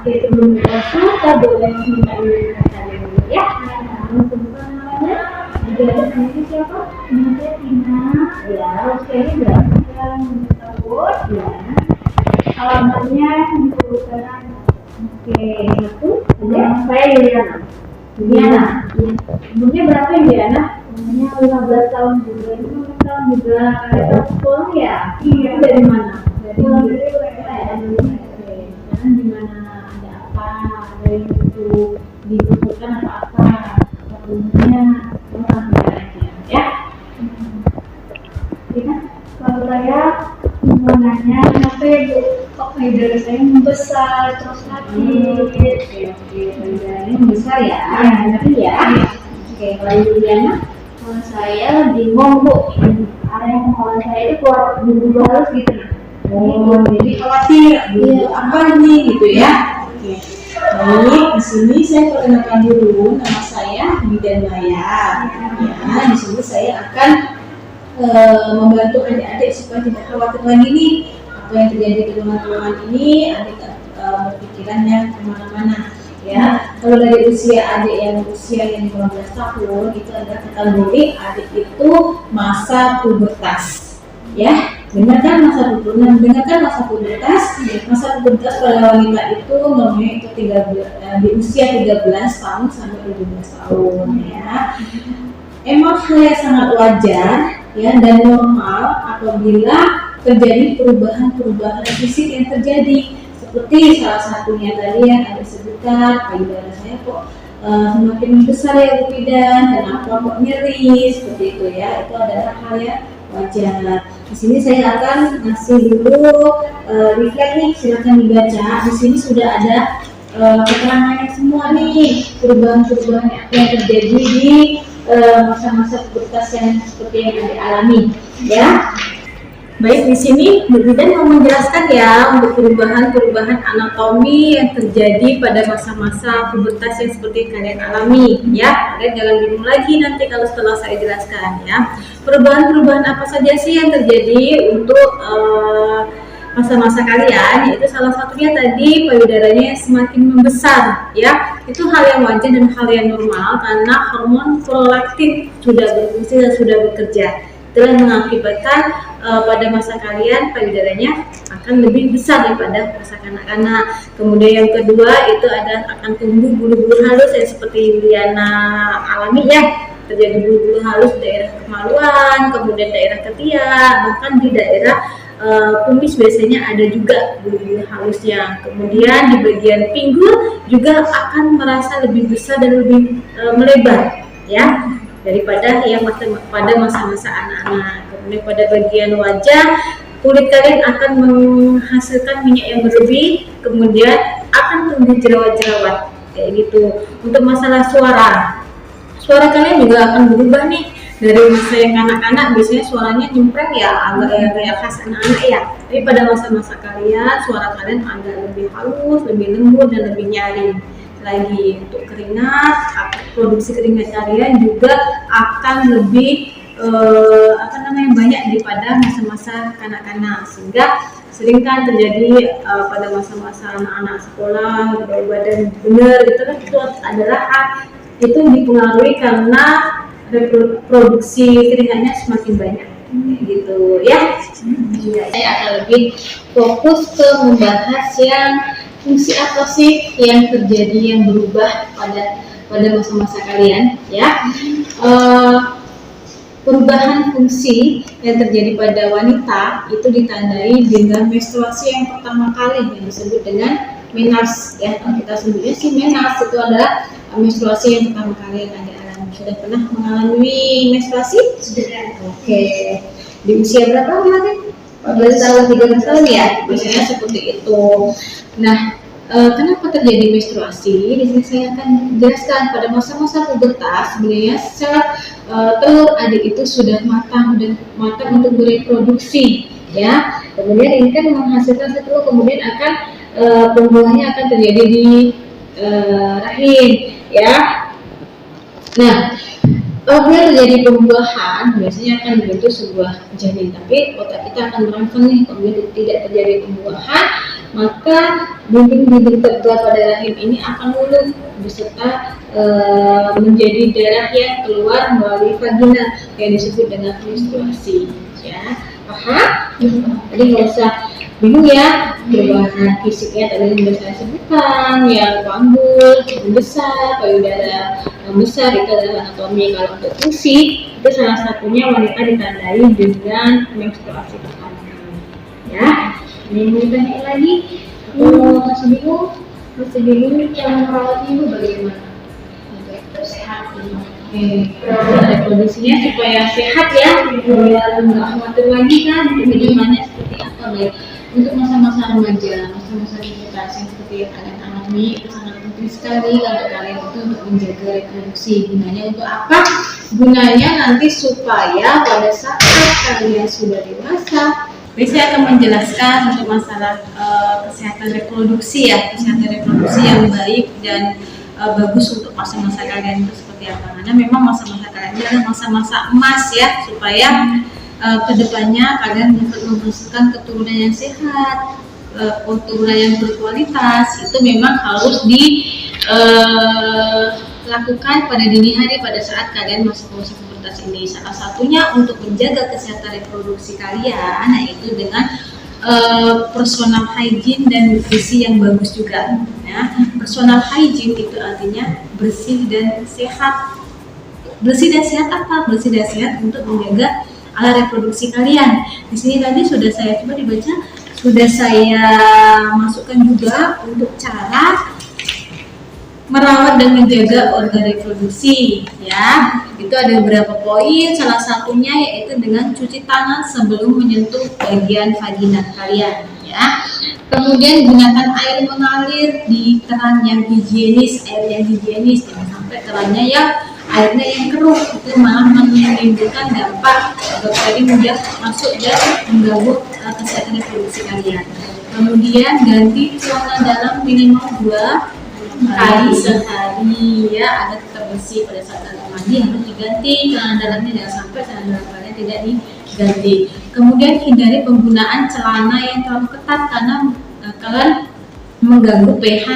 Oke, sebelum kita boleh minta kalian dulu ya. Untuk namanya, jadi namanya siapa? Namanya Tina. Ya, usianya berapa? 5 tahun. Ya. Alamatnya di Kanan. Oke, itu. Ya, saya Liliana. Liliana. Iya. Umurnya berapa Liliana? Umurnya 15 tahun juga. 15 tahun juga. Ada sekolah ya? Iya. Dari mana? Dari UMS. Sekarang di mana ada apa? Ada yang itu dibutuhkan apa? Umurnya orang aja ya. Kita kalau saya mau nanya kenapa ya Bu? Kok payudara saya membesar terus sakit? Oke, payudaranya membesar ya? Nanti ya. Oke, kalau Juliana, kalau saya bingung Bu. Area kemaluan saya itu keluar bulu halus gitu. Oh, jadi khawatir apa nih gitu ya? Oke. Baik, di sini saya perkenalkan dulu, nama saya Bidan Maya. Ya, di sini saya akan membantu adik-adik supaya tidak khawatir lagi nih apa yang terjadi di tulang-tulangan ini, adik berpikiran yang kemana-mana. Ya, kalau dari usia adik yang 15 tahun itu adalah kategori adik itu masa pubertas. Ya, dengarkan masa pubertas. Dengarkan masa pubertas. Masa pubertas pada wanita itu namanya itu di usia 13 tahun sampai 17 tahun ya. Emang hal yang sangat wajar ya dan normal apabila terjadi perubahan fisik yang terjadi. Seperti salah satunya tadi yang ada sebutkan, payudara saya kok semakin besar ya Bu Bidan, kenapa kok nyeri seperti itu ya, itu adalah hal yang wajar. Di sini saya akan ngasih dulu refleks nih, silakan dibaca. Di sini sudah ada keterangannya semua nih, perubahan-perubahan yang terjadi di masa-masa pubertas yang seperti yang dialami ya. Baik, di sini Bu Bidan mau menjelaskan ya untuk perubahan-perubahan anatomi yang terjadi pada masa-masa pubertas yang seperti kalian alami ya. Kalian jangan bingung lagi nanti kalau setelah saya jelaskan ya. Perubahan-perubahan apa saja sih yang terjadi untuk masa-masa kalian, yaitu salah satunya tadi payudaranya semakin membesar ya. Itu hal yang wajar dan hal yang normal karena hormon prolaktin sudah berfungsi dan sudah bekerja. Telah mengakibatkan pada masa kalian payudaranya akan lebih besar daripada masa kanak-kanak. Kemudian yang kedua itu adalah akan tumbuh bulu-bulu halus yang seperti Juliana alami ya. Terjadi bulu-bulu halus di daerah kemaluan, kemudian daerah ketiak, bahkan di daerah kumis biasanya ada juga bulu-bulu halusnya. Kemudian di bagian pinggul juga akan merasa lebih besar dan lebih melebar ya daripada yang pada masa-masa anak-anak. Kemudian pada bagian wajah, kulit kalian akan menghasilkan minyak yang berlebih, kemudian akan tumbuh jerawat-jerawat kayak gitu. Untuk masalah suara kalian juga akan berubah nih. Dari masa yang kanak-kanak biasanya suaranya nyempreng ya, agak kayak khas anak-anak ya. Tapi pada masa-masa kalian, suara kalian agak lebih halus, lebih lembut dan lebih nyaring lagi. Untuk keringat, produksi keringat kalian juga akan lebih banyak daripada masa-masa kanak-kanak, sehingga sering kan terjadi pada masa-masa anak-anak sekolah berat badan benar gitu kan, itu adalah itu dipengaruhi karena reproduksi keringatnya semakin banyak gitu ya. Saya akan lebih fokus ke membahas yang fungsi apa sih yang terjadi yang berubah pada masa-masa kalian ya. Perubahan fungsi yang terjadi pada wanita itu ditandai dengan menstruasi yang pertama kali yang disebut dengan menarche ya. Kalau kita sebutnya sih menarche itu adalah menstruasi yang pertama kali yang ada alami. Sudah pernah mengalami menstruasi? Sudah. Oke. Di usia berapa kemarin? 14 tahun, 13 tahun ya? Biasanya seperti itu. Nah, kenapa terjadi menstruasi? Di sini saya akan jelaskan pada masa-masa pubertas sebenarnya sel telur adik itu sudah matang untuk bereproduksi ya. Kemudian ini kan menghasilkan telur, kemudian akan pembuahannya akan terjadi di rahim ya. Nah, apabila terjadi pembuahan biasanya akan dibentuk sebuah janin, tapi otak kita akan merangsang nih apabila tidak terjadi pembuahan maka dinding-dinding tebal pada rahim ini akan luluh beserta menjadi darah yang keluar melalui vagina yang disebut dengan menstruasi. Ya, paham? Jadi nggak usah bingung ya, perubahan fisiknya tadi yang saya sebutkan, yang pambul, membesar, payudara membesar, itu adalah anatomi. Kalau untuk fungsi, itu salah satunya wanita ditandai dengan menstruasi pertama. Ya, ini mau ditanya lagi? Masih bingung? Masih bingung cara merawat ibu bagaimana? Untuk sehat ini. Kondisinya supaya sehat ya, biar nggak khawatir lagi kan kehidupannya seperti apa baik. Untuk masa-masa remaja, masa-masa pubertas yang seperti yang kalian alami itu sangat penting sekali untuk kalian itu untuk menjaga reproduksi. Gunanya untuk apa? Gunanya nanti supaya pada saat kalian sudah dewasa, saya akan menjelaskan untuk masalah kesehatan reproduksi ya, kesehatan reproduksi yang baik dan bagus untuk masa-masa kalian itu seperti apa. Karena memang masa-masa kalian ini adalah masa-masa emas ya, supaya kedepannya kalian dapat menghasilkan keturunan yang sehat, keturunan yang berkualitas. Itu memang harus dilakukan pada dini hari pada saat kalian masuk masa pubertas ini. Salah satunya untuk menjaga kesehatan reproduksi kalian, yaitu dengan personal hygiene dan nutrisi yang bagus juga. Ya. Personal hygiene itu artinya bersih dan sehat. Bersih dan sehat apa? Bersih dan sehat untuk menjaga alat reproduksi kalian. Di sini tadi sudah saya coba dibaca, sudah saya masukkan juga untuk cara merawat dan menjaga organ reproduksi ya. Itu ada beberapa poin, salah satunya yaitu dengan cuci tangan sebelum menyentuh bagian vagina kalian ya. Kemudian gunakan air mengalir di keran yang higienis, air yang higienis, jangan sampai kerannya yang airnya yang keruh, itu malah menimbulkan dampak bakteri mudah masuk dan mengganggu kesehatan reproduksi kalian. Kemudian ganti celana dalam minimal 2 kali sehari ya, agar tetap bersih. Pada saat kalian mandi harus diganti celana dalamnya, jangan sampai celana dalam kalian tidak diganti. Kemudian hindari penggunaan celana yang terlalu ketat karena kalian mengganggu pH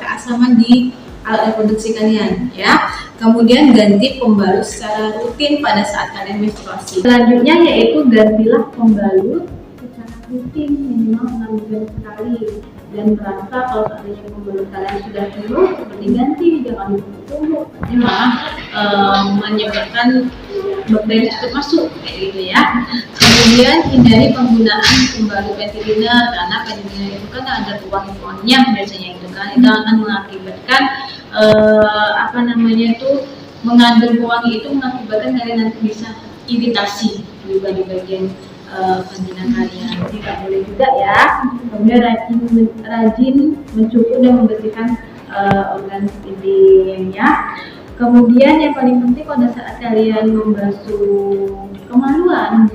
keasaman di alat reproduksi kalian ya. Kemudian ganti pembalut secara rutin pada saat kalian menstruasi. Selanjutnya yaitu gantilah pembalut secara rutin minimal 6 jam sekali, dan merasa kalau seandainya pembalut kalian sudah penuh seperti ganti, jangan ditunggu, ini malah menyebabkan bakteri cepat masuk kayak gitu ya. Kemudian hindari penggunaan pembalut pentiliner karena pentiliner itu kan ada tuang-tuangnya biasanya itu kan, itu akan mengakibatkan mengandung pewangi itu mengakibatkan kalian nanti bisa iritasi juga di bagian vagina kalian. Jadi nggak boleh juga ya. Kemudian rajin mencukur dan membersihkan organ intimnya. Kemudian yang paling penting pada saat kalian membasuh kemaluan,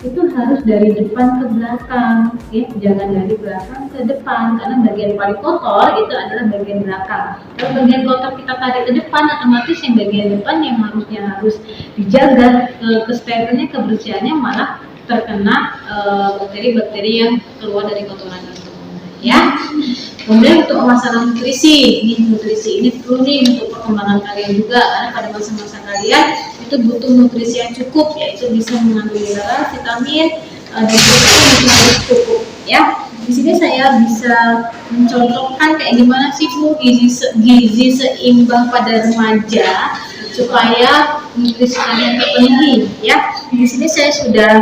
itu harus dari depan ke belakang, ya, jangan dari belakang ke depan, karena bagian paling kotor itu adalah bagian belakang. Kalau bagian kotor kita tarik ke depan, otomatis yang bagian depan yang harus dijaga kesterilitannya, kebersihannya malah terkena bakteri-bakteri yang keluar dari kotoran itu, ya. Kemudian untuk masalah nutrisi ini perlu nih untuk perkembangan kalian juga, karena pada masa-masa kalian itu butuh nutrisi yang cukup, yaitu bisa mengandung mineral, vitamin, dan protein harus cukup ya. Di sini saya bisa mencontohkan kayak gimana sih Bu gizi seimbang pada remaja supaya nutrisi kalian terpenuhi ya. Di sini saya sudah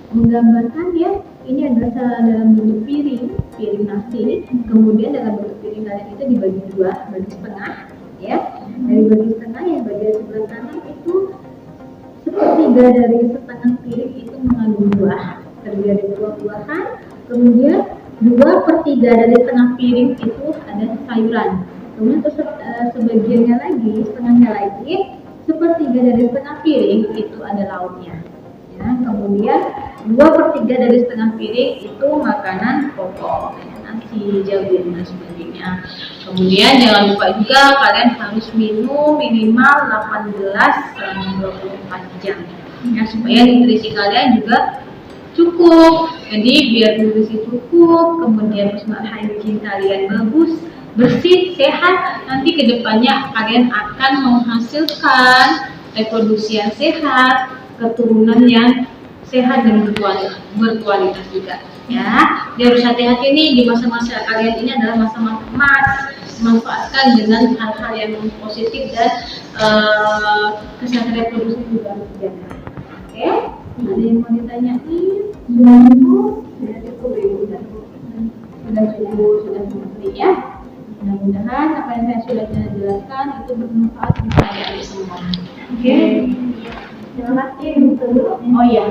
menggambarkan ya. Ini adalah dalam bentuk piring nasi, kemudian dalam bentuk piring kalian itu dibagi dua, bagi setengah, ya. Dari bagi setengah yang bagian sebelah kanan itu sepertiga dari setengah piring itu mengandung buah, terdiri dari buah-buahan. Kemudian 2/3 dari setengah piring itu ada sayuran. Kemudian sebagiannya lagi, setengahnya lagi, sepertiga dari setengah piring itu ada lauknya. Ya, kemudian 2/3 dari setengah piring itu makanan pokok, nasi, jagung dan sebagainya. Kemudian jangan lupa juga kalian harus minum minimal 8 gelas selama 24 jam ya, supaya nutrisi kalian juga cukup. Jadi biar nutrisi cukup, kemudian personal hygiene kalian bagus, bersih, sehat, nanti kedepannya kalian akan menghasilkan reproduksi yang sehat, keturunan yang sehat dan berkualitas juga. Ya, jadi harus hati-hati nih di masa-masa kalian ini adalah masa-masa emas. Manfaatkan dengan hal-hal yang positif dan kesehatan reproduksi juga harus dijaga. Oke, ada yang mau ditanyain? Sudah cukup ya, sudah cukup ya. Mudah-mudahan apa yang saya sudah jelaskan itu bermanfaat untuk kalian semua. Oke. Terima kasih, Bu. Oh iya.